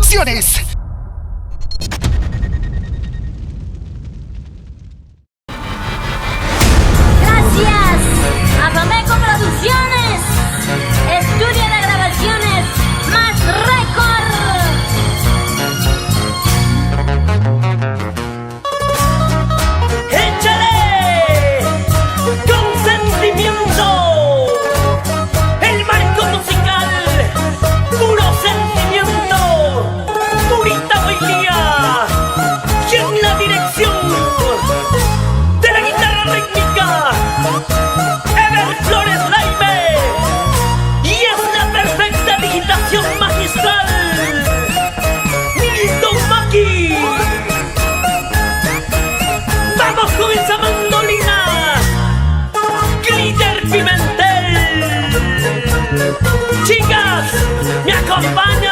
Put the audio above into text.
Producciones. Gracias a Fameco Producciones, estudio de grabaciones Más Record. ¡Échale! ¡Con sentimiento! El marco musical, puro sentimiento, purita poesía. Y en la dirección de la guitarra rítmica, Ever Flores Laime. Y es la perfecta digitación magistral, Milton Maki. Vamos con esa mandolina, Glitter Pimentel. Chicas, me acompañan.